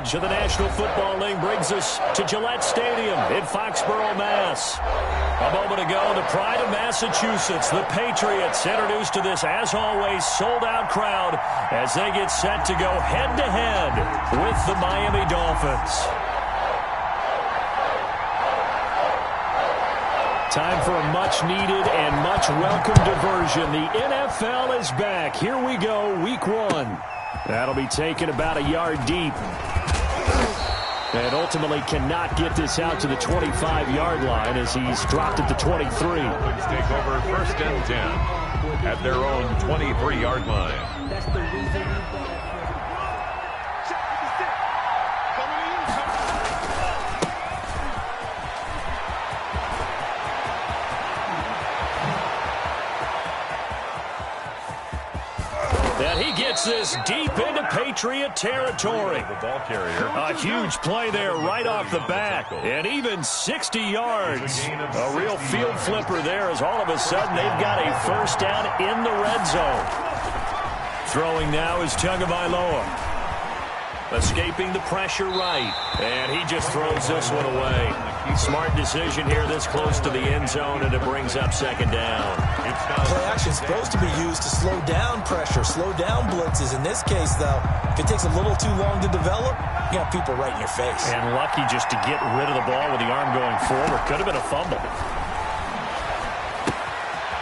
coverage of the National Football League brings us to Gillette Stadium in Foxborough, Mass. A moment ago, the pride of Massachusetts, the Patriots, introduced to this, as always, sold-out crowd as they get set to go head-to-head with the Miami Dolphins. Time for a much-needed and much-welcome diversion. The NFL is back. Here we go, Week 1. That'll be taken about a yard deep. And ultimately cannot get this out to the 25-yard line as he's dropped at the 23. Dolphins take over 1st and 10 at their own 23-yard line. That's the reason And he gets this deep into Patriot territory. The ball carrier. A huge play there right off the bat. And even 60 yards. A real field flipper there as all of a sudden they've got a first down in the red zone. Throwing now is Tagovailoa. Escaping the pressure right. And he just throws this one away. Smart decision here this close to the end zone, and it brings up 2nd down. Play action is supposed to be used to slow down pressure, slow down blitzes. In this case, though, if it takes a little too long to develop, you got people right in your face. And lucky just to get rid of the ball with the arm going forward. Could have been a fumble.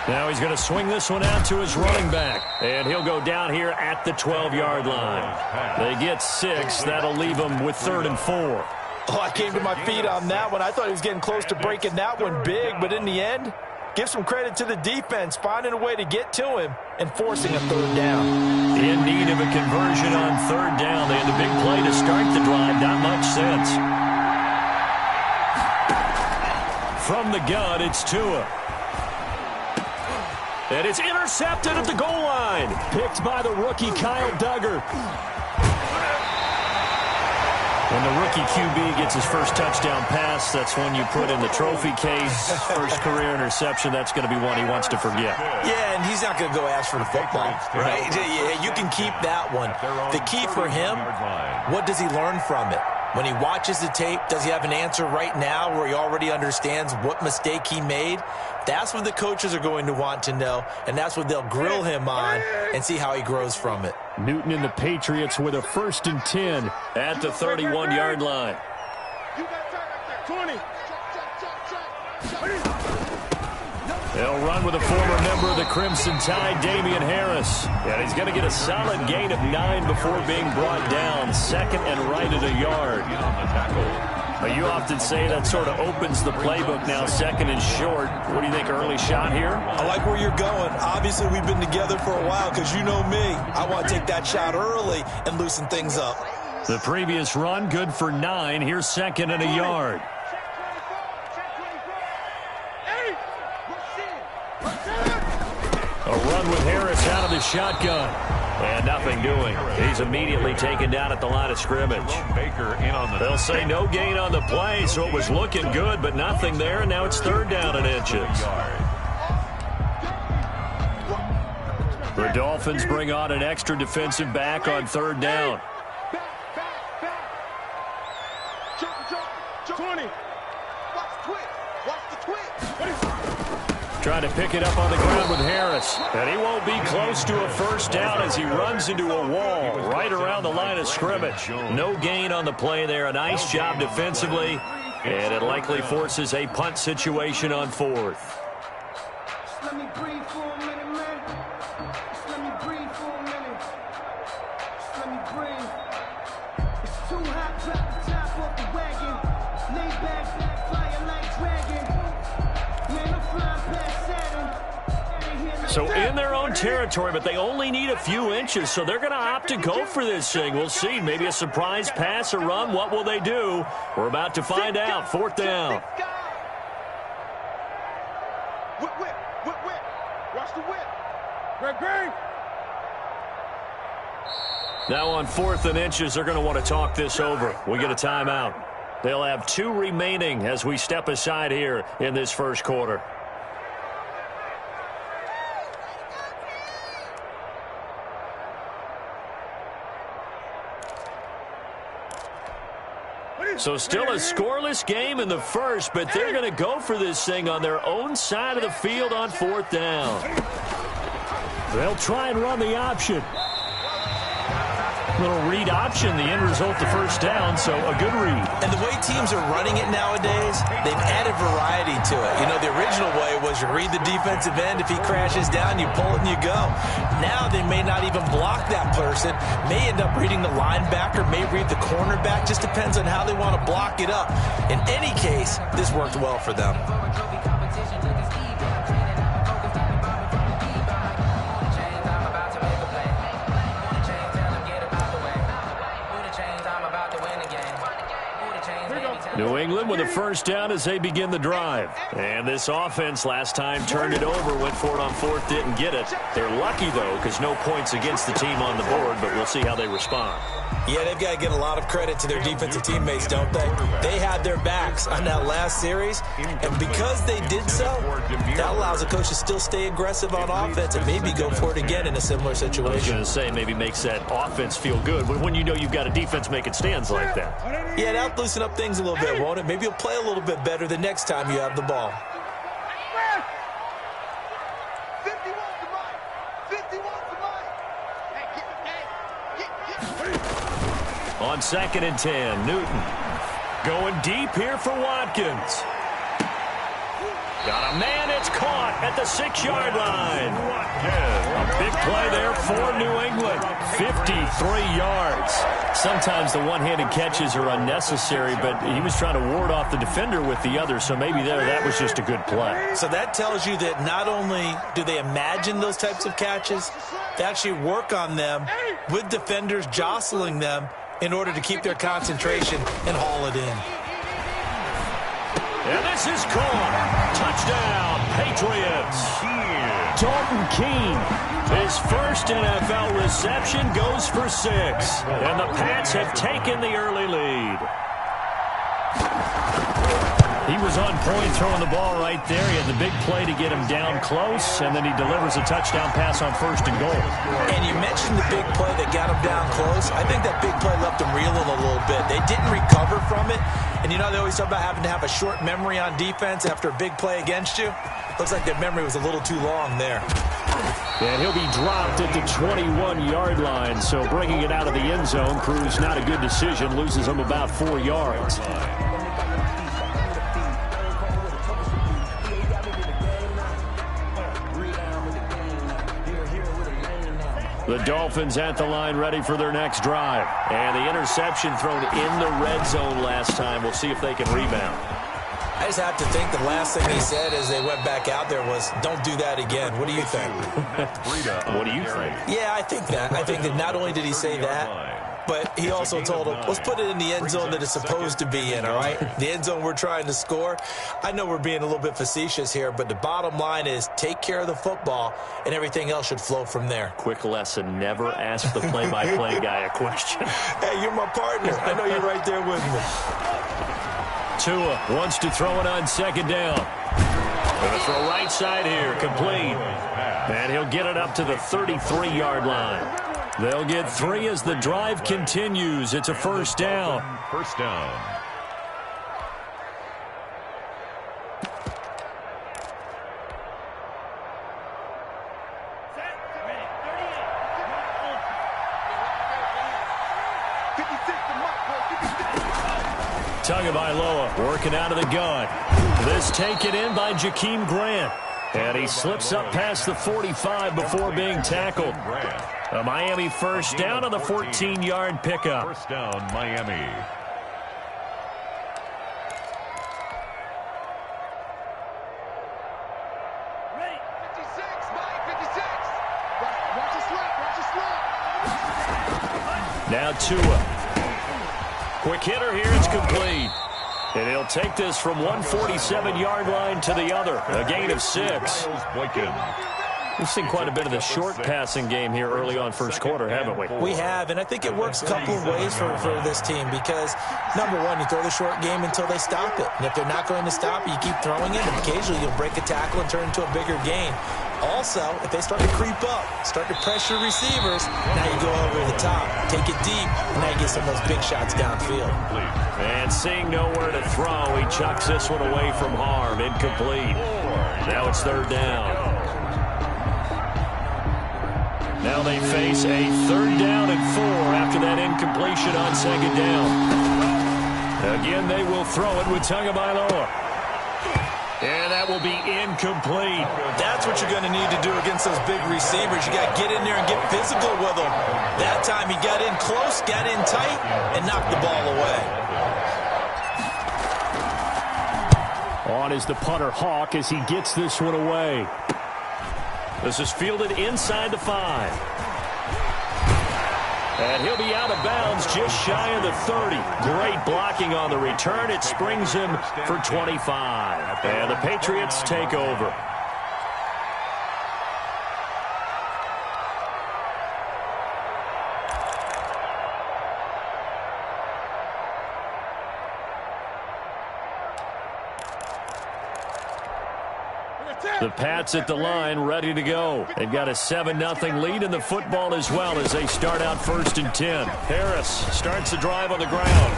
Now he's going to swing this one out to his running back. And he'll go down here at the 12-yard line. They get 6. That'll leave them with 3rd and 4. Oh, I came to my feet on that one. I thought he was getting close to breaking that one big, but in the end, give some credit to the defense, finding a way to get to him and forcing a 3rd down. In need of a conversion on 3rd down. They had the big play to start the drive. Not much sense. From the gun, it's Tua. And it's intercepted at the goal line. Picked by the rookie Kyle Duggar. When the rookie QB gets his first touchdown pass, that's when you put in the trophy case. First career interception, that's going to be one he wants to forget. Yeah, and he's not going to go ask for the football, right? Yeah, you can keep that one. The key for him, what does he learn from it? When he watches the tape, does he have an answer right now where he already understands what mistake he made? That's what the coaches are going to want to know, and that's what they'll grill him on and see how he grows from it. Newton and the Patriots with a 1st and 10 at the 31-yard line. They'll run with a former member of the Crimson Tide, Damian Harris. And he's going to get a solid gain of 9 before being brought down. 2nd and right at a yard. But you often say that sort of opens the playbook now, 2nd and short. What do you think, early shot here? I like where you're going. Obviously, we've been together for a while because you know me. I want to take that shot early and loosen things up. The previous run, good for 9. Here's 2nd and a yard. A run with Harris out of the shotgun. And nothing doing. He's immediately taken down at the line of scrimmage. They'll say no gain on the play, so it was looking good, but nothing there, and now it's 3rd down and inches. The Dolphins bring on an extra defensive back on 3rd down. 20. Watch the twitch. Trying to pick it up on the ground with Harris. And he won't be close to a first down as he runs into a wall right around the line of scrimmage. No gain on the play there. A nice job defensively. And it likely forces a punt situation on 4th. Just let me breathe for a minute, man. Just let me breathe for a minute. Just let me breathe. It's too hot, drop the top off the wagon. Lay back, flying like dragon. Man, I'm flying past Saturn. So in their own territory, but they only need a few inches, so they're going to opt to go for this thing. We'll see. Maybe a surprise pass or run. What will they do? We're about to find out. 4th down. Whip. Watch the whip. Greg. Now on 4th and inches, they're going to want to talk this over. We get a timeout. They'll have 2 remaining as we step aside here in this first quarter. So still a scoreless game in the first, but they're going to go for this thing on their own side of the field on 4th down. They'll try and run the option. Little read option, the end result, the first down, so a good read. And the way teams are running it nowadays, they've added variety to it. You know, the original way was you read the defensive end. If he crashes down, you pull it and you go. Now they may not even block that person, may end up reading the linebacker, may read the cornerback. Just depends on how they want to block it up. In any case, this worked well for them. New England with a first down as they begin the drive. And this offense last time turned it over, went for it on 4th, didn't get it. They're lucky, though, because no points against the team on the board, but we'll see how they respond. Yeah, they've got to give a lot of credit to their defensive teammates, don't they? They had their backs on that last series, and because they did so, that allows the coach to still stay aggressive on offense and maybe go for it again in a similar situation. I was going to say maybe makes that offense feel good, but when you know you've got a defense making stands like that. Yeah, that'll loosen up things a little bit, won't it? Maybe you'll play a little bit better the next time you have the ball. On 2nd and 10, Newton going deep here for Watkins. Got a man, it's caught at the 6-yard line. A big play there for New England. 53 yards. Sometimes the one-handed catches are unnecessary, but he was trying to ward off the defender with the other, so maybe that was just a good play. So that tells you that not only do they imagine those types of catches, they actually work on them with defenders jostling them in order to keep their concentration and haul it in. And this is caught. Touchdown, Patriots. Dalton Keene, his first NFL reception, goes for 6. And the Pats have taken the early lead. He was on point throwing the ball right there. He had the big play to get him down close, and then he delivers a touchdown pass on 1st and goal. And you mentioned the big play that got him down close. I think that big play left him reeling a little bit. They didn't recover from it. And you know, they always talk about having to have a short memory on defense after a big play against you. Looks like their memory was a little too long there. And he'll be dropped at the 21-yard line, so bringing it out of the end zone proves not a good decision, loses him about 4 yards. The Dolphins at the line ready for their next drive. And the interception thrown in the red zone last time. We'll see if they can rebound. I just have to think the last thing he said as they went back out there was, don't do that again. What do you think? What do you think? Yeah, I think that. I think that not only did he say that, but he also told him, let's put it in the end zone that it's supposed to be in, all right? The end zone we're trying to score. I know we're being a little bit facetious here, but the bottom line is take care of the football, and everything else should flow from there. Quick lesson, never ask the play-by-play guy a question. Hey, you're my partner. I know you're right there with me. Tua wants to throw it on 2nd down. Going to throw right side here, complete. And he'll get it up to the 33-yard line. They'll get 3 as the drive continues. It's a 1st down. 1st down. Tagovailoa working out of the gun. This taken in by Jakeem Grant. And he slips up past the 45 before being tackled. A Miami 1st down on the 14-yard pickup. 1st down, Miami. Now Tua. Quick hitter here, it's complete. And he'll take this from 147-yard line to the other. A gain of 6. We've seen quite a bit of the short passing game here early on first quarter, haven't we? We have, and I think it works a couple of ways for this team because, number one, you throw the short game until they stop it. And if they're not going to stop it, you keep throwing it, and occasionally you'll break a tackle and turn into a bigger gain. Also, if they start to creep up, start to pressure receivers, now you go over the top, take it deep, and now you get some of those big shots downfield. And seeing nowhere to throw, he chucks this one away from harm. Incomplete. Now it's third down. Now they face a 3rd down and 4 after that incompletion on 2nd down. Again, they will throw it with Tagovailoa. And that will be incomplete. That's what you're going to need to do against those big receivers. You got to get in there and get physical with them. That time he got in close, got in tight, and knocked the ball away. On is the punter Hawk as he gets this one away. This is fielded inside the 5. And he'll be out of bounds just shy of the 30. Great blocking on the return. It springs him for 25. And the Patriots take over. The Pats at the line, ready to go. They've got a 7-0 lead in the football as well as they start out 1st and 10. Harris starts the drive on the ground.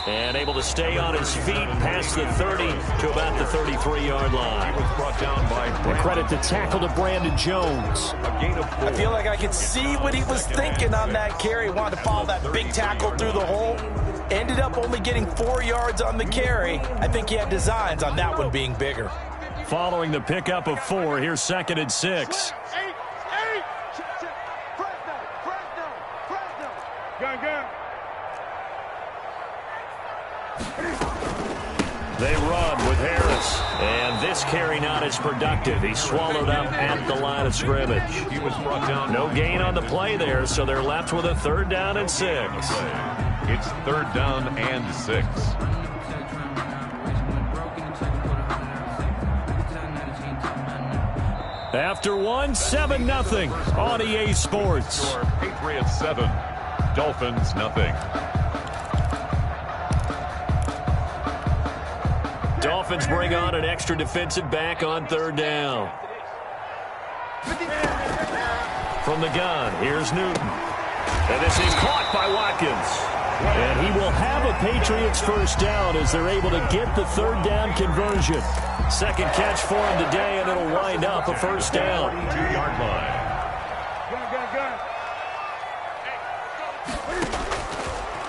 And able to stay on his feet past the 30 to about the 33-yard line. He was brought down by credit the tackle to Brandon Jones. a gain of 4. I feel like I could see what he was thinking on that carry. Wanted to follow that big tackle through the hole. Ended up only getting 4 yards on the carry. I think he had designs on that one being bigger. Following the pickup of 4, here's 2nd and 6. They run with Harris. And this carry not as productive. He's swallowed up at the line of scrimmage. He was brought down. No gain on the play there, so they're left with a 3rd down and 6. It's 3rd down and 6. After 1, 7-0 on EA Sports. Patriots 7, Dolphins nothing. Dolphins bring on an extra defensive back on 3rd down. From the gun, here's Newton. And this is caught by Watkins. And he will have a Patriots 1st down as they're able to get the 3rd down conversion. 2nd catch for him today, and it'll wind up a 1st down. 2-yard line.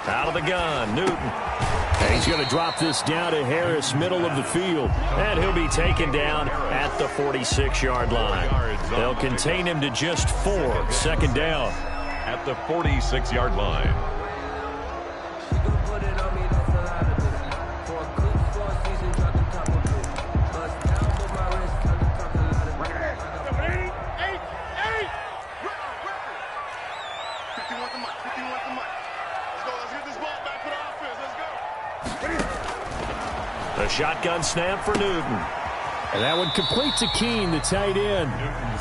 Out of the gun, Newton. And he's going to drop this down to Harris, middle of the field. And he'll be taken down at the 46-yard line. They'll contain him to just 4, 2nd down. At the 46-yard line. A shotgun snap for Newton. And that one complete to Keene, the tight end.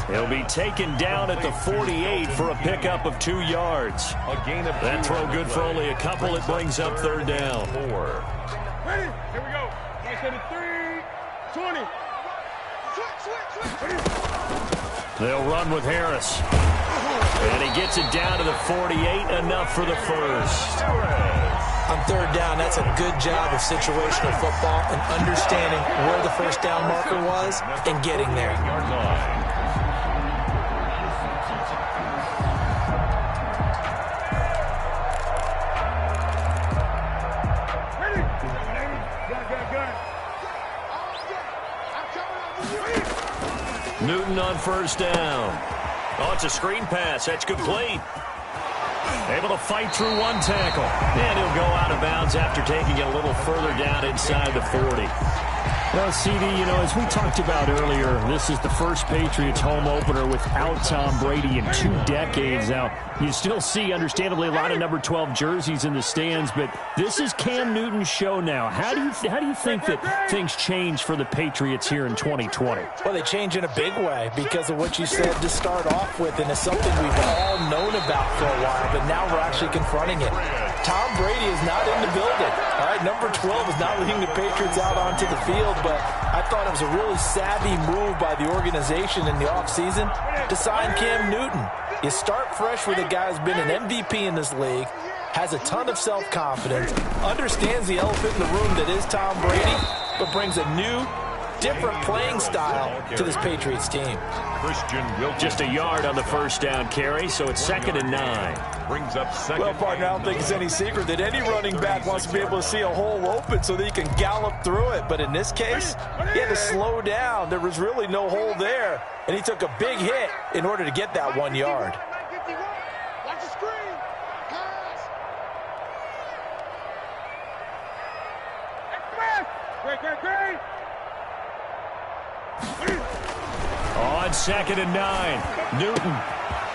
He'll be taken down at the 48 for a pickup of 2 yards. A gain of 2. That throw good for only a couple. It brings up 3rd down. 4. Ready? Here we go. I said it 3, 20. They'll run with Harris. And he gets it down to the 48, enough for the 1st. On 3rd down, that's a good job of situational football and understanding where the 1st down marker was and getting there. Yard line. Newton on 1st down. Oh, it's a screen pass. That's complete. Able to fight through one tackle. And he'll go out of bounds after taking it a little further down inside the 40. Well, CD, you know, as we talked about earlier, this is the first Patriots home opener without Tom Brady in 2 decades. Now, you still see, understandably, a lot of number 12 jerseys in the stands, but this is Cam Newton's show now. How do you think that things change for the Patriots here in 2020? Well, they change in a big way because of what you said to start off with, and it's something we've all known about for a while, but now we're actually confronting it. Tom Brady is not in the building. All right, number 12 is not leading the Patriots out onto the field, but I thought it was a really savvy move by the organization in the offseason to sign Cam Newton. You start fresh with a guy who's been an MVP in this league, has a ton of self-confidence, understands the elephant in the room that is Tom Brady, but brings a new, different playing style to this Patriots team. Just a yard on the first down carry, so it's 2nd and 9. Brings up second. Well, partner, I don't think it's any secret that any running back wants to be able to see a hole open so that he can gallop through it. But in this case, he had to slow down. There was really no hole there, and he took a big hit in order to get that 1 yard. Watch the screen. Great. On 2nd and 9, Newton.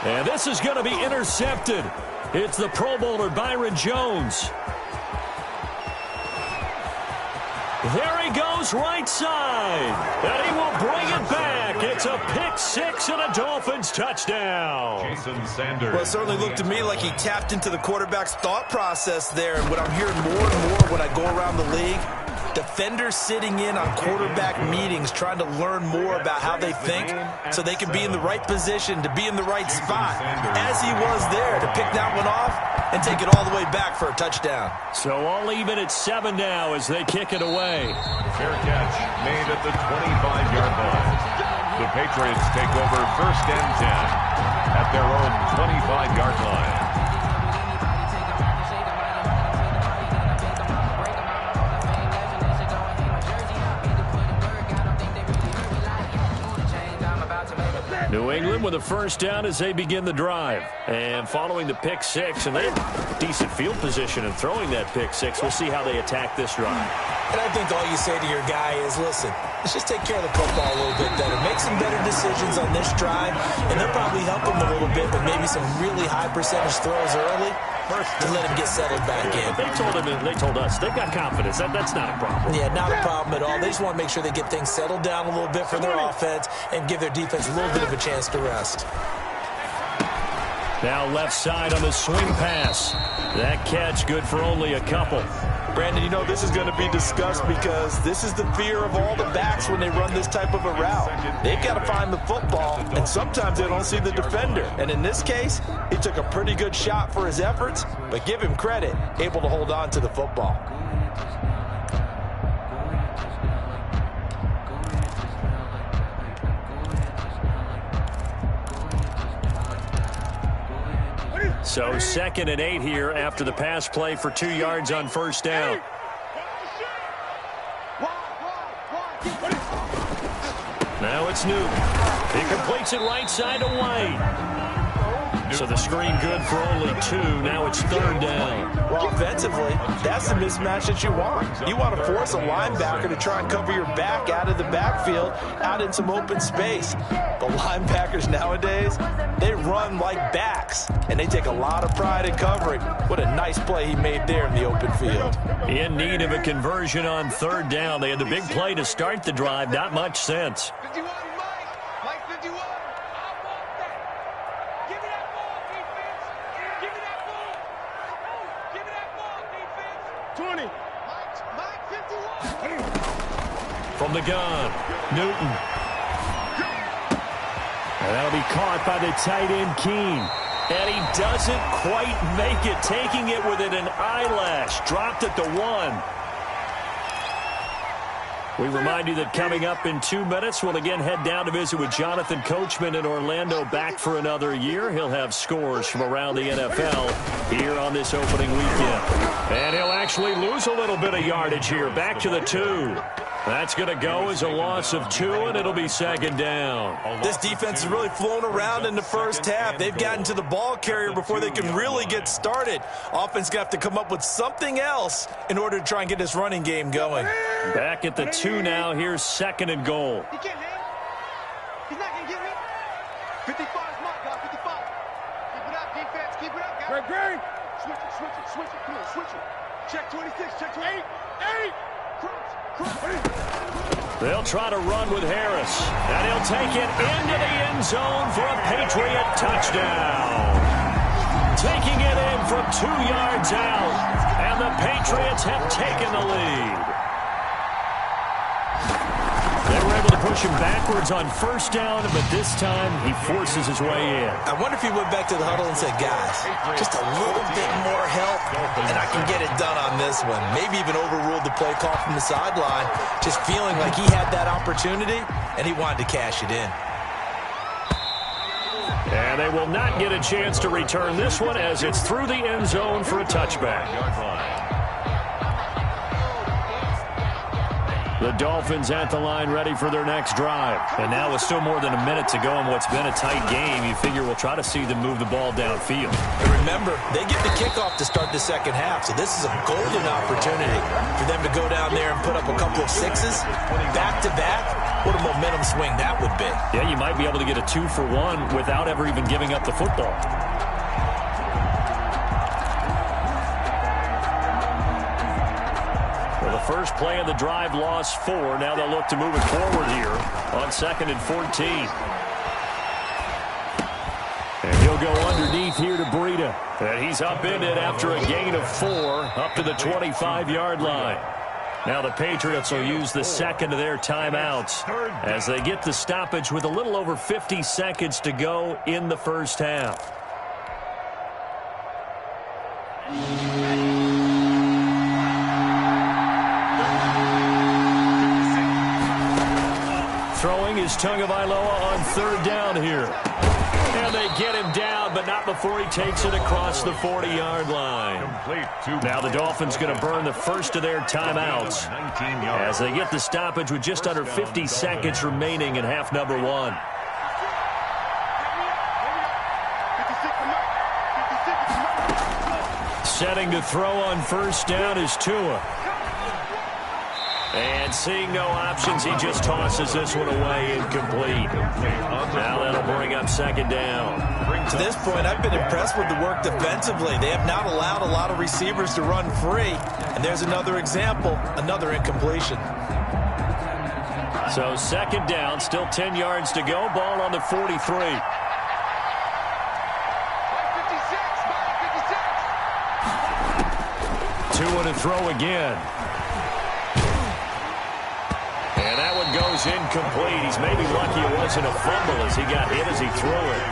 And this is going to be intercepted. It's the Pro Bowler Byron Jones. There he goes, right side. And he will bring it back. It's a pick 6 and a Dolphins touchdown. Jason Sanders. Well, it certainly looked to me like he tapped into the quarterback's thought process there. And what I'm hearing more and more when I go around the league, defenders sitting in on quarterback meetings trying to learn more about how they think so they can be in the right position to be in the right spot, as he was there to pick that one off and take it all the way back for a touchdown. So all even at 7 now as they kick it away. Fair catch made at the 25-yard line. The Patriots take over 1st and 10 at their own 25-yard line. New England with a first down as they begin the drive. And following the pick 6, and they have decent field position in throwing that pick 6. We'll see how they attack this drive. And I think all you say to your guy is, listen, let's just take care of the football a little bit better. Make some better decisions on this drive, and they'll probably help him a little bit, but maybe some really high percentage throws early to let him get settled back in. They told us they've got confidence. That's not a problem. Yeah, not a problem at all. They just want to make sure they get things settled down a little bit for their offense and give their defense a little bit of a chance to rest. Now left side on the swing pass. That catch good for only a couple. Brandon, you know this is going to be discussed because this is the fear of all the backs when they run this type of a route. They've got to find the football, and sometimes they don't see the defender. And in this case, he took a pretty good shot for his efforts, but give him credit, able to hold on to the football. So 2nd and 8 here after the pass play for 2 yards on first down. Now it's Newton. He completes it right side to White. So the screen good for only 2. Now it's 3rd down. Well, offensively, that's the mismatch that you want. You want to force a linebacker to try and cover your back out of the backfield, out in some open space. The linebackers nowadays, they run like backs, and they take a lot of pride in covering. What a nice play he made there in the open field. In need of a conversion on 3rd down. They had the big play to start the drive. Not much sense. 51, Mike 51. I want that. Give me that ball, defense. Give me that ball. Give me that ball, defense. 20. Mike 51. From the gun, Newton. And that'll be caught by the tight end, Keene. And he doesn't quite make it, taking it within an eyelash. Dropped at the 1. We remind you that coming up in 2 minutes, we'll again head down to visit with Jonathan Coachman in Orlando, back for another year. He'll have scores from around the NFL here on this opening weekend. And he'll actually lose a little bit of yardage here, back to the 2. That's going to go as a loss of 2, and it'll be second down. This defense has really flown around in the first half. They've gotten to the ball carrier before they can really get started. Offense going to have to come up with something else in order to try and get this running game going. Back at the 2 now. Here's second and goal. He can't hang. He's not going to get me. 55 is marked, guys. 55. Keep it up, defense. Keep it up, guys. Great. Switch it, switch it, switch it. Come on, switch it. Check 26, check 28. 8. Cross. They'll try to run with Harris, and he'll take it into the end zone for a Patriot touchdown. Taking it in from 2 yards out, and the Patriots have taken the lead. They were able to push him backwards on first down, but this time he forces his way in. I wonder if he went back to the huddle and said, guys, just a little bit more help, and I can get it done on this one. Maybe even overruled the play call from the sideline, just feeling like he had that opportunity, and he wanted to cash it in. And they will not get a chance to return this one as it's through the end zone for a touchback. The Dolphins at the line ready for their next drive. And now with still more than a minute to go in what's been a tight game, you figure we'll try to see them move the ball downfield. And remember, they get the kickoff to start the second half, so this is a golden opportunity for them to go down there and put up a couple of sixes back-to-back. What a momentum swing that would be. Yeah, you might be able to get a 2-for-1 without ever even giving up the football. First play of the drive, lost 4. Now they'll look to move it forward here on 2nd and 14. And he'll go underneath here to Breida. And he's upended after a gain of 4 up to the 25-yard line. Now the Patriots will use the second of their timeouts as they get the stoppage with a little over 50 seconds to go in the first half. Throwing is Tagovailoa on 3rd down here. And they get him down, but not before he takes it across the 40-yard line. Now the Dolphins going to burn the first of their timeouts as they get the stoppage with just under 50 seconds remaining in half number 1. Setting to throw on first down is Tua. And seeing no options, he just tosses this one away incomplete. Now that'll bring up second down. To this point, I've been impressed with the work defensively. They have not allowed a lot of receivers to run free. And there's another example, another incompletion. So second down, still 10 yards to go. Ball on the 43. Tua to throw again. And that one goes incomplete. He's maybe lucky it wasn't a fumble as he got hit as he threw it.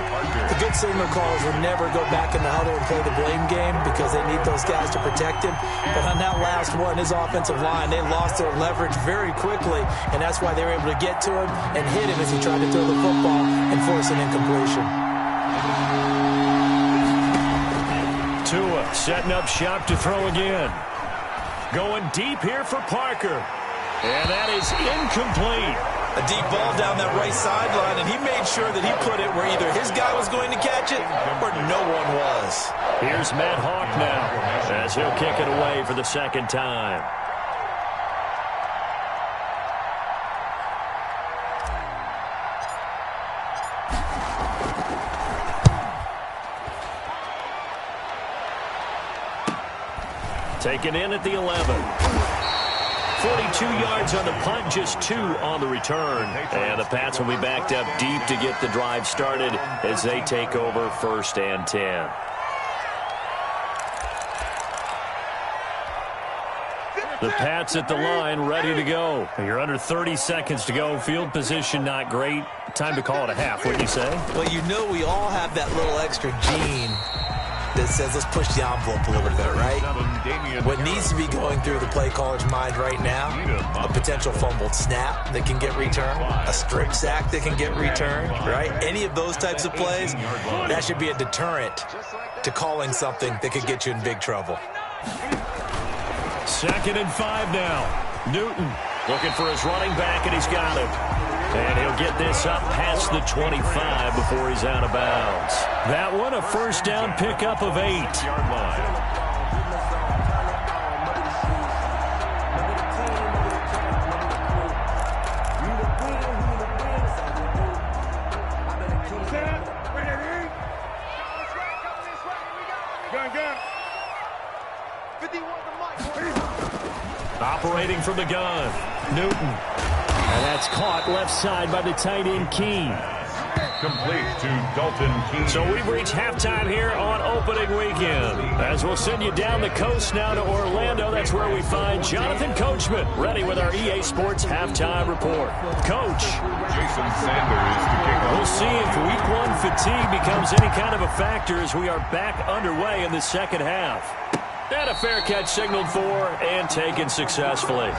The good signal calls will never go back in the huddle and play the blame game because they need those guys to protect him. But on that last one, his offensive line, they lost their leverage very quickly, and that's why they were able to get to him and hit him as he tried to throw the football and force an incompletion. Tua setting up shop to throw again. Going deep here for Parker. And that is incomplete. A deep ball down that right sideline, and he made sure that he put it where either his guy was going to catch it or no one was. Here's Matt Hawk now as he'll kick it away for the second time. Taken in at the 11. 42 yards on the punt, just 2 on the return. And the Pats will be backed up deep to get the drive started as they take over 1st and 10. The Pats at the line, ready to go. You're under 30 seconds to go. Field position not great. Time to call it a half, wouldn't you say? Well, you know we all have that little extra gene that says let's push the envelope a little bit, right? What needs to be going through the play caller's mind right now, a potential fumbled snap that can get returned, a strip sack that can get returned, right? Any of those types of plays, that should be a deterrent to calling something that could get you in big trouble. 2nd and 5 now. Newton Looking for his running back, and he's got him. And he'll get this up past the 25 before he's out of bounds. That one, a first down pickup of 8. Operating from the gun, Newton. And that's caught left side by the tight end, Keene. Complete to Dalton Keene. So we've reached halftime here on opening weekend. As we'll send you down the coast now to Orlando, that's where we find Jonathan Coachman, ready with our EA Sports halftime report. Coach. Jason Sanders to kick off. We'll see if week 1 fatigue becomes any kind of a factor as we are back underway in the second half. And a fair catch signaled for and taken successfully.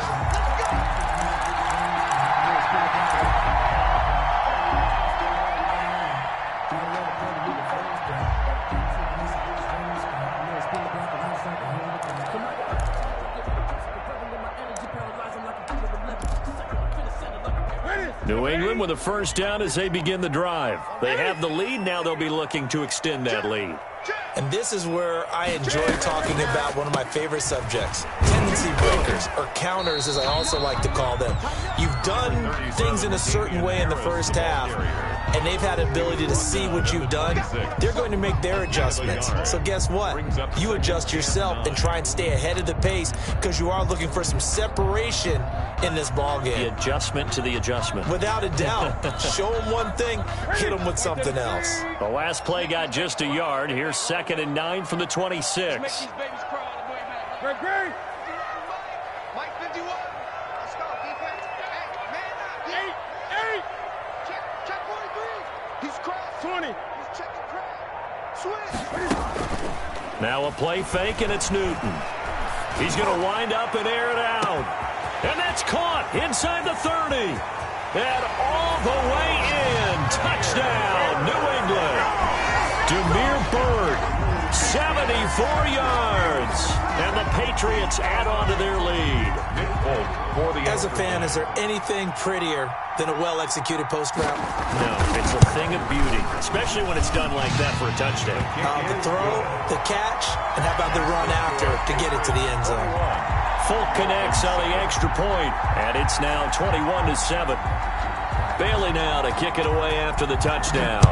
New England with a first down as they begin the drive. They have the lead. Now they'll be looking to extend that lead. And this is where I enjoy talking about one of my favorite subjects, tendency breakers, or counters as I also like to call them. You've done things in a certain way in the first half, and they've had the ability to see what you've done. They're going to make their adjustments. So guess what? You adjust yourself and try and stay ahead of the pace because you are looking for some separation in this ball game. The adjustment to the adjustment. Without a doubt. Show them one thing, hit them with something else. The last play got just a yard. Here's 2nd and 9 from the 26. Mike 51. Let's go, defense. Hey, man, 8. Check 43. He's crossed. 20. He's checking cross. Switch. Now a play fake, and it's Newton. He's going to wind up and air it out. And that's caught inside the 30. And all the way in. Touchdown, New England. Demir Bird, 74 yards. And the Patriots add on to their lead. As a fan, is there anything prettier than a well-executed post route? No, it's a thing of beauty, especially when it's done like that for a touchdown. The throw, the catch, and how about the run after to get it to the end zone? Folk connects on the extra point, and it's now 21-7. Bailey now to kick it away after the touchdown.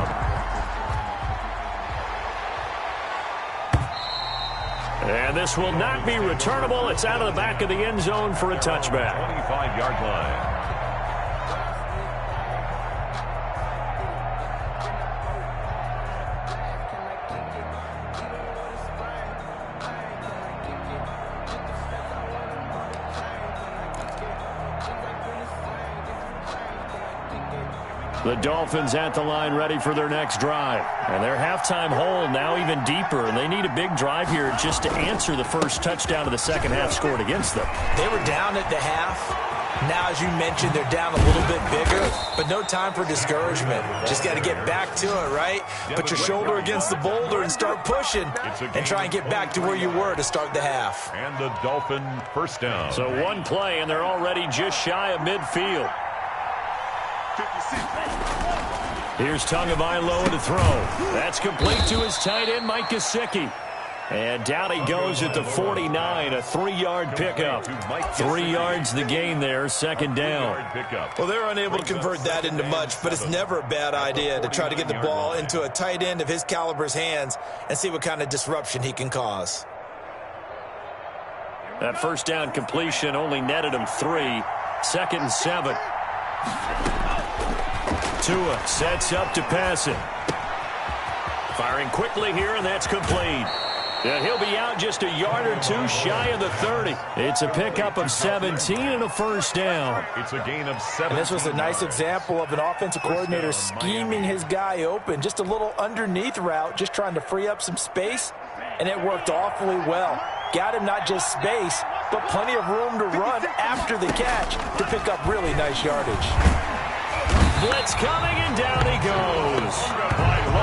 And this will not be returnable. It's out of the back of the end zone for a touchback. 25-yard line. The Dolphins at the line ready for their next drive. And their halftime hole now even deeper, and they need a big drive here just to answer the first touchdown of the second half scored against them. They were down at the half. Now, as you mentioned, they're down a little bit bigger, but no time for discouragement. Just got to get back to it, right? Put your shoulder against the boulder and start pushing and try and get back to where you were to start the half. And the Dolphin first down. So one play, and they're already just shy of midfield. 56. Here's Tagovailoa to throw. That's complete to his tight end, Mike Gesicki. And down he goes at the 49, a 3-yard pickup. 3 yards the gain there, second down. Well, they're unable to convert that into much, but it's never a bad idea to try to get the ball into a tight end of his caliber's hands and see what kind of disruption he can cause. That first down completion only netted him 3. 2nd and 7. Tua sets up to pass it. Firing quickly here, and that's complete. He'll be out just a yard or two shy of the 30. It's a pickup of 17 and a first down. It's a gain of 7. And this was a nice example of an offensive coordinator scheming his guy open. Just a little underneath route, just trying to free up some space, and it worked awfully well. Got him not just space, but plenty of room to run after the catch to pick up really nice yardage. blitz coming, and down he goes.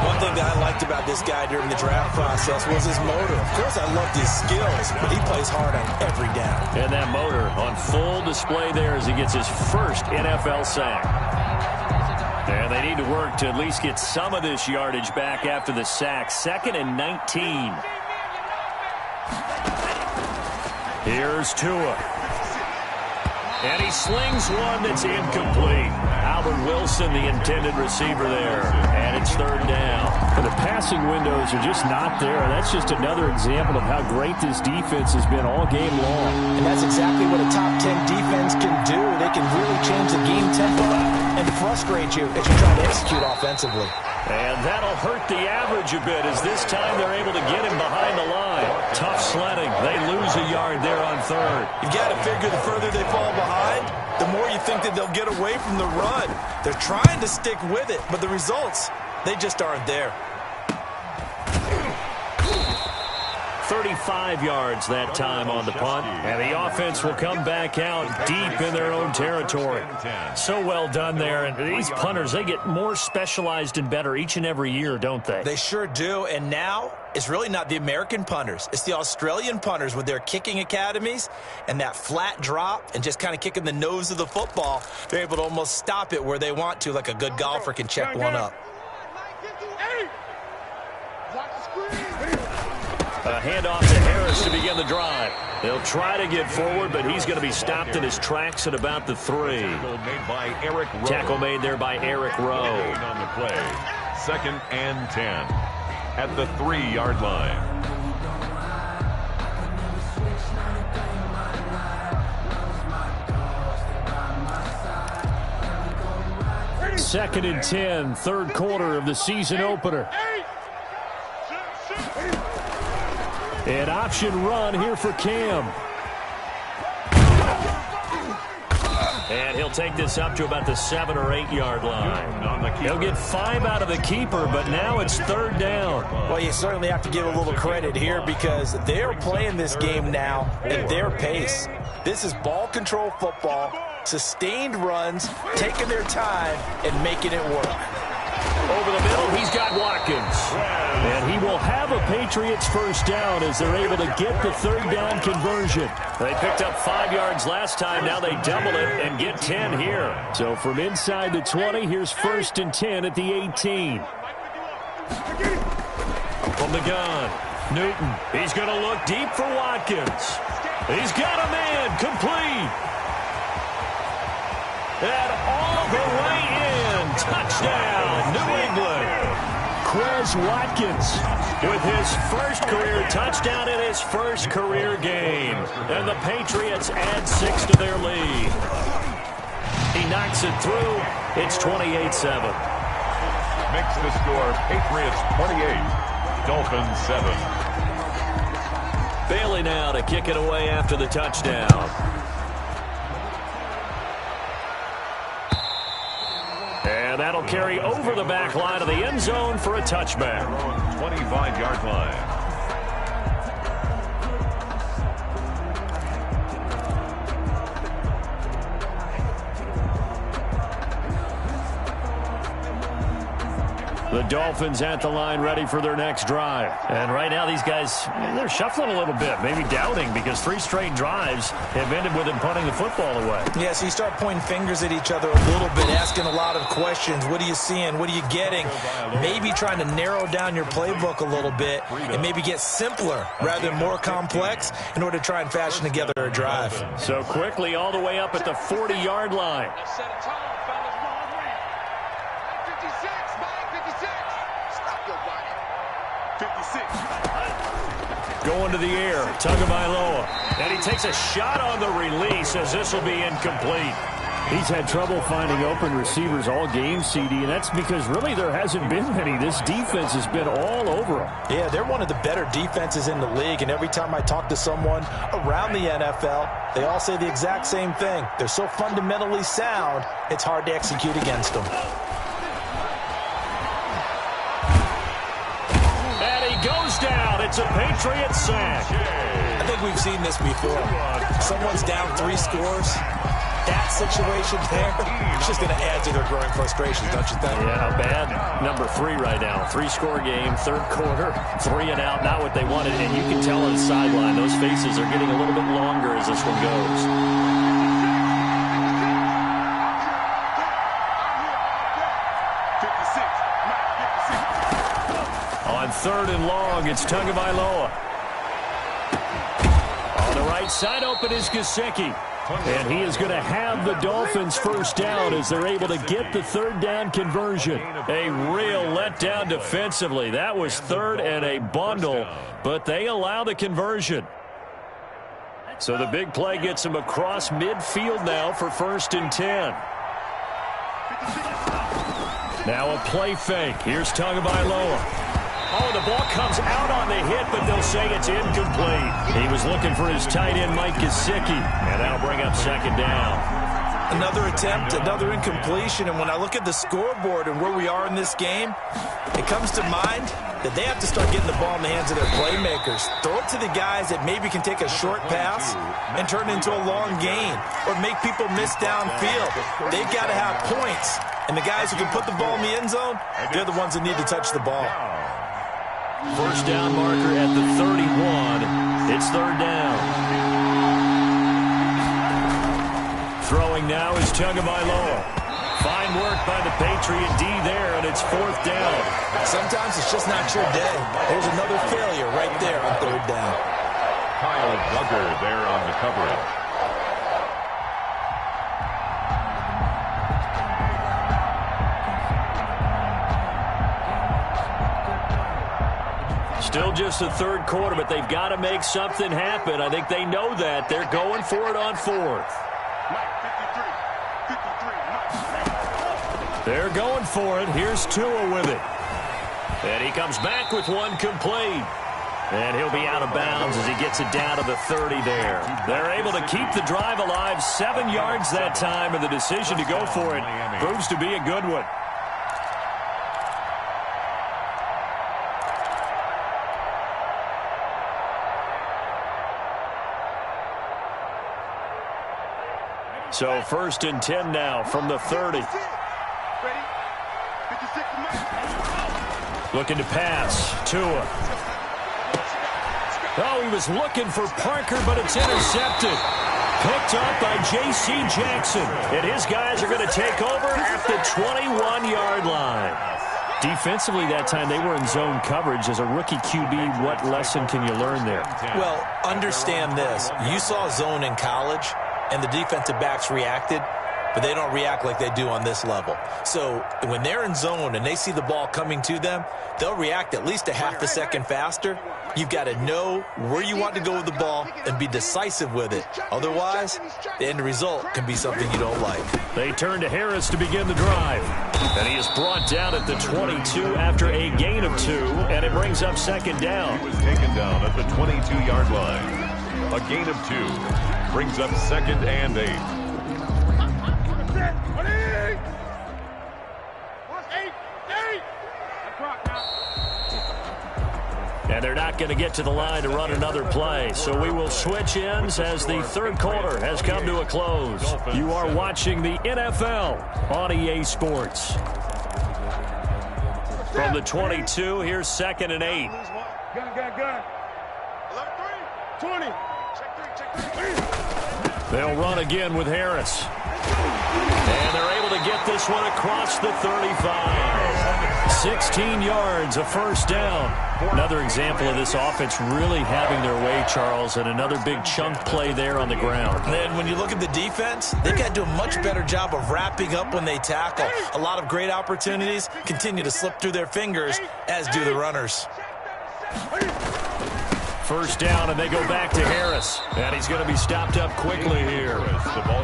One thing that I liked about this guy during the draft process was his motor. Of course, I loved his skills, but he plays hard on every down. And that motor on full display there as he gets his first NFL sack. And they need to work to at least get some of this yardage back after the sack. 2nd and 19. Here's Tua. And he slings one that's incomplete. Albert Wilson, the intended receiver there. And it's 3rd down. The passing windows are just not there. That's just another example of how great this defense has been all game long. And that's exactly what a top 10 defense can do. They can really change the game tempo and frustrate you as you try to execute offensively. And that'll hurt the average a bit as this time they're able to get him behind the line. Tough sledding. They lose a yard there on 3rd. You've got to figure the further they fall behind, the more you think that they'll get away from the run. They're trying to stick with it, but the results, they just aren't there. 35 yards that time on the punt. And the offense will come back out deep in their own territory. So well done there. And these punters, they get more specialized and better each and every year, don't they? They sure do. And now it's really not the American punters. It's the Australian punters with their kicking academies and that flat drop and just kind of kicking the nose of the football. They're able to almost stop it where they want to, like a good golfer can check one up. A handoff to Harris to begin the drive. They'll try to get forward, but he's going to be stopped in his tracks at about the 3. Tackle made there by Eric Rowe. On the play. 2nd and 10 at the 3-yard line. Second and 10, 3rd quarter of the season opener. An option run here for Cam. And he'll take this up to about the 7 or 8 yard line. He'll get 5 out of the keeper, but now it's 3rd down. Well, you certainly have to give a little credit here because they're playing this game now at their pace. This is ball control football, sustained runs, taking their time and making it work. Over the middle, he's got Watkins. And he will have a Patriots first down as they're able to get the 3rd down conversion. They picked up 5 yards last time. Now they double it and get 10 here. So from inside the 20, here's 1st and 10 at the 18. From the gun, Newton. He's going to look deep for Watkins. He's got a man complete. And all the way in. Touchdown, New England. Quez Watkins with his first career touchdown in his first career game. And the Patriots add 6 to their lead. He knocks it through. It's 28-7. Makes the score Patriots 28, Dolphins 7. Bailey now to kick it away after the touchdown. And that'll carry over the back line of the end zone for a touchback. 25-yard line. The Dolphins at the line ready for their next drive. And right now these guys, they're shuffling a little bit, maybe doubting because 3 straight drives have ended with them punting the football away. Yeah, so you start pointing fingers at each other a little bit, asking a lot of questions. What are you seeing? What are you getting? Maybe trying to narrow down your playbook a little bit and maybe get simpler rather than more complex in order to try and fashion together a drive. So quickly all the way up at the 40-yard line. Going to the air, Tagovailoa. And he takes a shot on the release as this will be incomplete. He's had trouble finding open receivers all game, CD, and that's because really there hasn't been many. This defense has been all over them. Yeah, they're one of the better defenses in the league, and every time I talk to someone around the NFL, they all say the exact same thing. They're so fundamentally sound, it's hard to execute against them. Goes down. It's a Patriot sack. I think we've seen this before. Someone's down 3 scores. that situation there, it's just going to add to their growing frustrations, don't you think? Yeah, bad number 3 right now. 3-score game, third quarter, 3 and out, not what they wanted. And you can tell on the sideline, those faces are getting a little bit longer as this one goes. On 3rd and long, it's Tagovailoa. On the right side, open is Gesicki. And he is going to have the Dolphins first down as they're able to get the 3rd down conversion. A real letdown defensively. That was 3rd and a bundle, but they allow the conversion. So the big play gets him across midfield now for 1st and 10. Now a play fake. Here's Tagovailoa. Oh, the ball comes out on the hit, but they'll say it's incomplete. He was looking for his tight end, Mike Gesicki, and that'll bring up 2nd down. Another attempt, another incompletion, and when I look at the scoreboard and where we are in this game, it comes to mind that they have to start getting the ball in the hands of their playmakers. Throw it to the guys that maybe can take a short pass and turn it into a long gain or make people miss downfield. They've got to have points, and the guys who can put the ball in the end zone, they're the ones that need to touch the ball. First down marker at the 31. It's 3rd down. Throwing now is Tagovailoa. Fine work by the Patriot D there, and it's 4th down. Sometimes it's just not your day. There's another failure right there on 3rd down. Kyle Duggar there on the coverage. Still just the 3rd quarter, but they've got to make something happen. I think they know that. They're going for it on 4th. They're going for it. Here's Tua with it. And he comes back with one complete. And he'll be out of bounds as he gets it down to the 30 there. They're able to keep the drive alive. 7 yards that time, and the decision to go for it proves to be a good one. So 1st and 10 now from the 30. Looking to pass. Tua. Oh, he was looking for Parker, but it's intercepted. Picked up by J.C. Jackson. And his guys are going to take over at the 21-yard line. Defensively that time, they were in zone coverage. As a rookie QB, what lesson can you learn there? Well, understand this. You saw zone in college, and the defensive backs reacted, but they don't react like they do on this level. So when they're in zone and they see the ball coming to them, they'll react at least a half a second faster. You've got to know where you want to go with the ball and be decisive with it. Otherwise, the end result can be something you don't like. They turn to Harris to begin the drive. And he is brought down at the 22 after a gain of 2, and it brings up 2nd down. He was taken down at the 22-yard line. A gain of 2 brings up 2nd and 8. And they're not going to get to the line to run another play. So we will switch ends as the 3rd quarter has come to a close. You are watching the NFL on EA Sports. From the 22, here's 2nd and 8. Gun. 20. They'll run again with Harris. And they're able to get this one across the 35. 16 yards, a 1st down. Another example of this offense really having their way, Charles, and another big chunk play there on the ground. And when you look at the defense, they've got to do a much better job of wrapping up when they tackle. A lot of great opportunities continue to slip through their fingers, as do the runners. 1st down, and they go back to Harris. And he's going to be stopped up quickly here.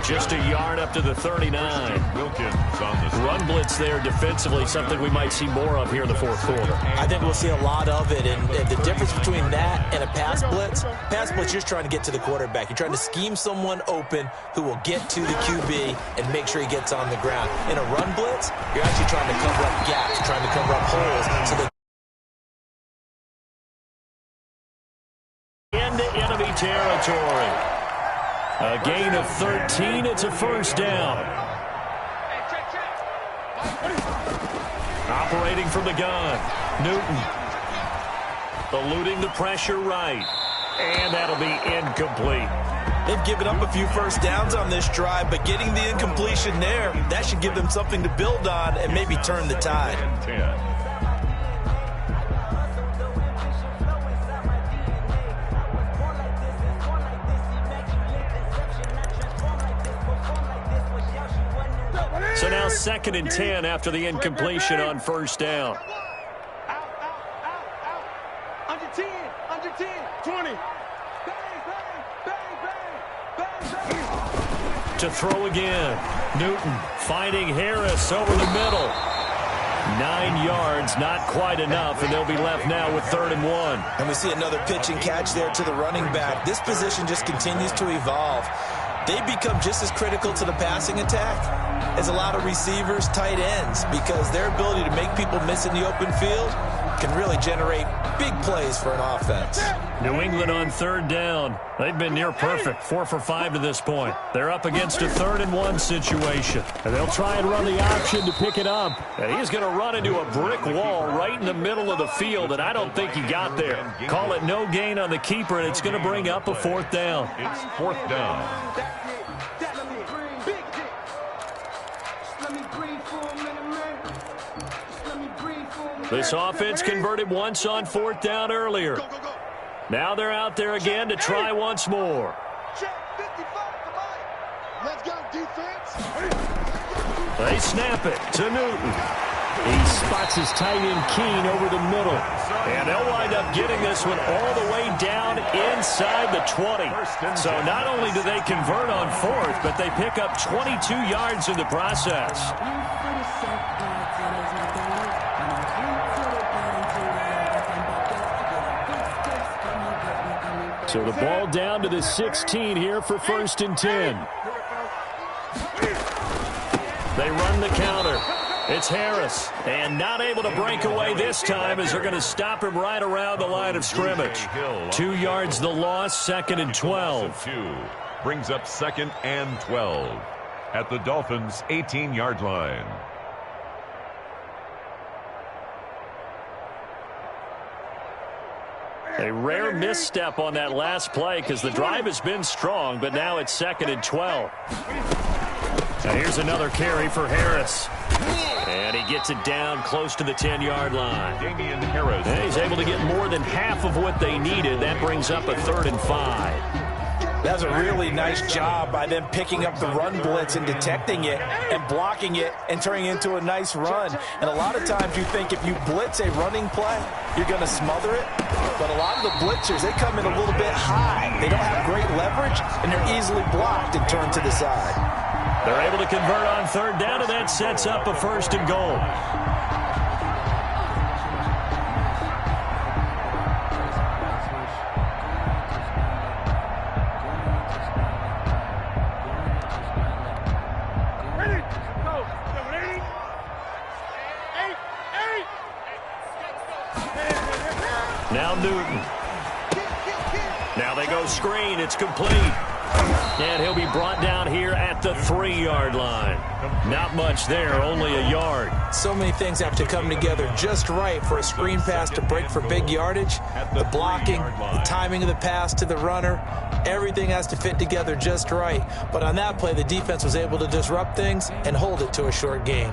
Just a yard up to the 39. Wilkins on the Run blitz there defensively, something we might see more of here in the 4th quarter. I think we'll see a lot of it, and the difference between that and a pass blitz, you're just trying to get to the quarterback. You're trying to scheme someone open who will get to the QB and make sure he gets on the ground. In a run blitz, you're actually trying to cover up gaps, trying to cover up holes so that into enemy territory. A gain of 13. It's a first down. Operating from the gun. Newton. Eluding the pressure right. And that'll be incomplete. They've given up a few first downs on this drive, but getting the incompletion there, that should give them something to build on and maybe turn the tide. 10. So now 2nd and 10 after the incompletion on first down. Under 10, under 10, 20. To throw again. Newton finding Harris over the middle. 9 yards, not quite enough, and they'll be left now with 3rd and 1. And we see another pitch and catch there to the running back. This position just continues to evolve. They become just as critical to the passing attack as a lot of receivers, tight ends, because their ability to make people miss in the open field can really generate big plays for an offense. New England on 3rd down. They've been near perfect, 4 for 5 to this point. They're up against a 3rd and 1 situation. And they'll try and run the option to pick it up. And he's going to run into a brick wall right in the middle of the field, and I don't think he got there. Call it no gain on the keeper, and it's going to bring up a 4th down. It's 4th down. This offense converted once on 4th down earlier. Now they're out there again to try once more. Let's go, defense. They snap it to Newton. He spots his tight end Keene over the middle. And they'll wind up getting this one all the way down inside the 20. So not only do they convert on 4th, but they pick up 22 yards in the process. So the ball down to the 16 here for 1st and 10. They run the counter. It's Harris. And not able to break away this time as they're going to stop him right around the line of scrimmage. 2 yards the loss, 2nd and 12. Brings up 2nd and 12 at the Dolphins' 18-yard line. A rare misstep on that last play because the drive has been strong, but now it's 2nd and 12. Now here's another carry for Harris. And he gets it down close to the 10-yard line. Damian Harris. And he's able to get more than half of what they needed. That brings up a 3rd and 5. That was a really nice job by them picking up the run blitz and detecting it and blocking it and turning it into a nice run. And a lot of times you think if you blitz a running play, you're going to smother it. But a lot of the blitzers, they come in a little bit high. They don't have great leverage, and they're easily blocked and turned to the side. They're able to convert on 3rd down, and that sets up a 1st and goal. Now Newton. Now they go screen. It's complete. And he'll be brought down here at the 3-yard line. Not much there, only a yard. So many things have to come together just right for a screen pass to break for big yardage. The blocking, the timing of the pass to the runner, everything has to fit together just right. But on that play, the defense was able to disrupt things and hold it to a short gain.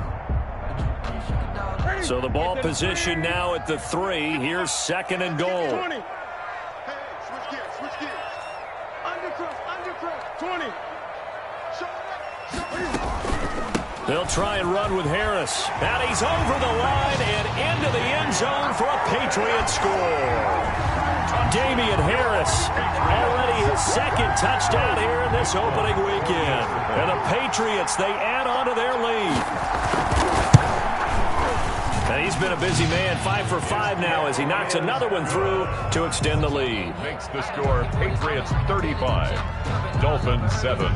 So the ball position now at the 3. Here's 2nd and goal. 20. Hey, switch gears. Undercross, 20. They'll try and run with Harris. And he's over the line and into the end zone for a Patriot score. Damian Harris, already his 2nd touchdown here in this opening weekend. And the Patriots, they add on to their lead. And he's been a busy man, 5 for 5 now as he knocks another one through to extend the lead. Makes the score Patriots 35, Dolphins 7.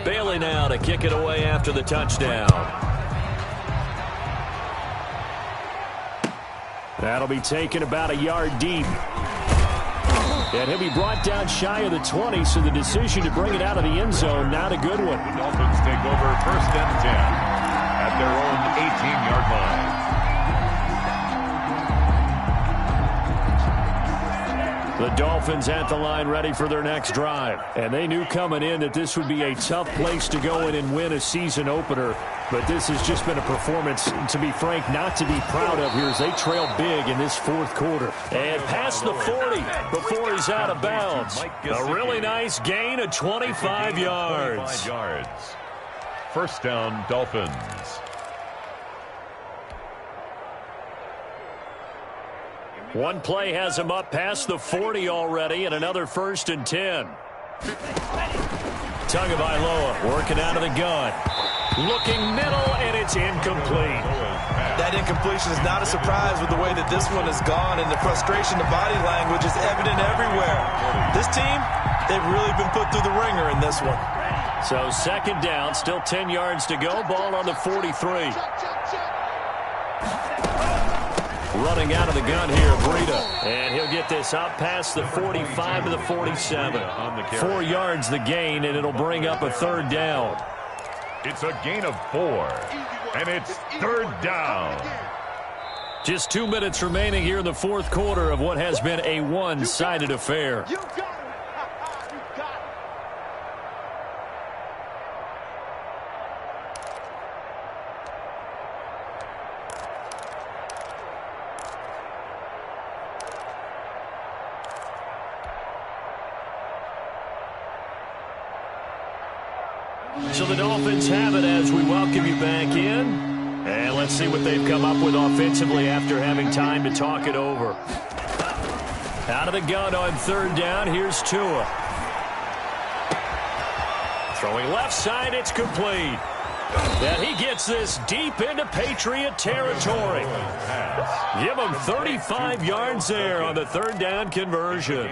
Bailey now to kick it away after the touchdown. That'll be taken about a yard deep. And he'll be brought down shy of the 20, so the decision to bring it out of the end zone, not a good one. The Dolphins take over 1st and 10 at their own 18-yard line. The Dolphins at the line ready for their next drive. And they knew coming in that this would be a tough place to go in and win a season opener. But this has just been a performance, to be frank, not to be proud of here as they trail big in this 4th quarter. And past the 40 before he's out of bounds. A really nice gain of 25 yards. 1st down, Dolphins. One play has him up past the 40 already, and another 1st and 10. Tagovailoa working out of the gun. Looking middle, and it's incomplete. That incompletion is not a surprise with the way that this one has gone, and the frustration, the body language is evident everywhere. This team, they've really been put through the ringer in this one. So 2nd down, still 10 yards to go. Ball on the 43. Running out of the gun here, Breida. And he'll get this up past the 45 to the 47. 4 yards the gain, and it'll bring up a 3rd down. It's a gain of 4, and it's 3rd down. Just 2 minutes remaining here in the 4th quarter of what has been a one-sided affair. So the Dolphins have it as we welcome you back in. And let's see what they've come up with offensively after having time to talk it over. Out of the gun on 3rd down, here's Tua. Throwing left side, it's complete. And he gets this deep into Patriot territory. Give him 35 yards there on the 3rd down conversion.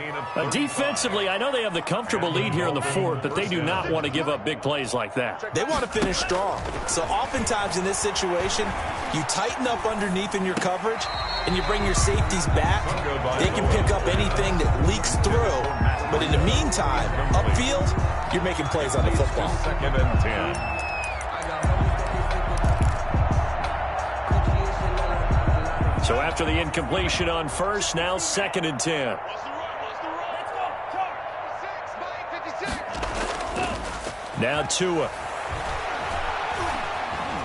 Defensively, I know they have the comfortable lead here in the 4th, but they do not want to give up big plays like that. They want to finish strong. So oftentimes in this situation, you tighten up underneath in your coverage, and you bring your safeties back. They can pick up anything that leaks through. But in the meantime, upfield, you're making plays on the football. 2nd and 10. So after the incompletion on 1st, now 2nd and 10. Now Tua.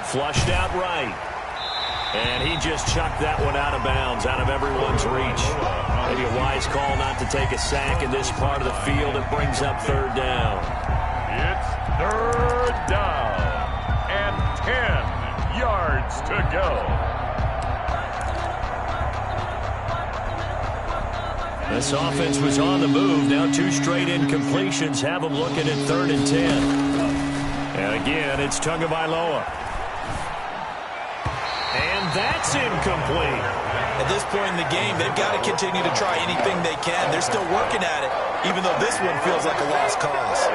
Flushed out right. And he just chucked that one out of bounds, out of everyone's reach. Maybe a wise call not to take a sack in this part of the field. It brings up 3rd down. It's 3rd down and 10 yards to go. This offense was on the move. Now 2 straight incompletions have them looking at 3rd and 10. And again, it's Tagovailoa. And that's incomplete. At this point in the game, they've got to continue to try anything they can. They're still working at it, even though this one feels like a lost cause.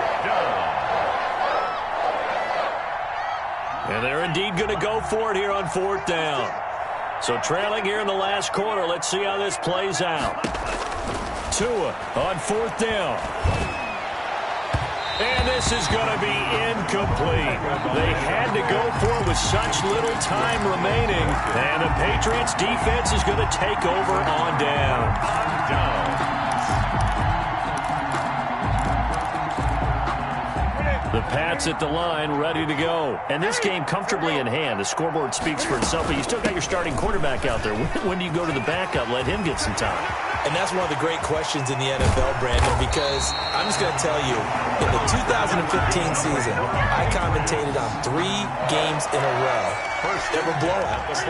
And they're indeed going to go for it here on 4th down. So trailing here in the last quarter, let's see how this plays out. Tua on 4th down. And this is going to be incomplete. They had to go for it with such little time remaining. And the Patriots defense is going to take over on down. The Pats at the line, ready to go. And this game comfortably in hand. The scoreboard speaks for itself, but you still got your starting quarterback out there. When do you go to the backup? Let him get some time. And that's one of the great questions in the NFL, Brandon, because I'm just going to tell you, in the 2015 season, I commentated on 3 games in a row that were blowouts.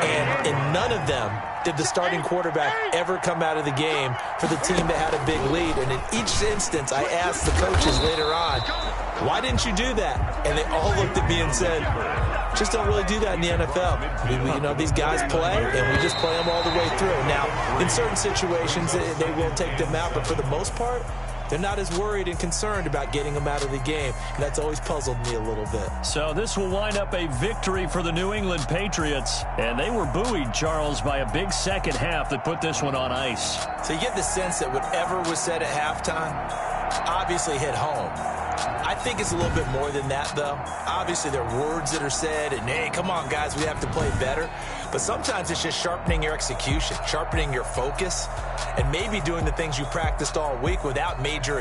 And in none of them did the starting quarterback ever come out of the game for the team that had a big lead. And in each instance, I asked the coaches later on, why didn't you do that? And they all looked at me and said, just don't really do that in the NFL. You know, these guys play, and we just play them all the way through. Now, in certain situations, they will take them out, but for the most part, They're not as worried and concerned about getting him out of the game. And that's always puzzled me a little bit. So this will wind up a victory for the New England Patriots. And they were buoyed, Charles, by a big second half that put this one on ice. So you get the sense that whatever was said at halftime obviously hit home. I think it's a little bit more than that, though. Obviously, there are words that are said, and, hey, come on, guys, we have to play better. But sometimes it's just sharpening your execution, sharpening your focus, and maybe doing the things you practiced all week without major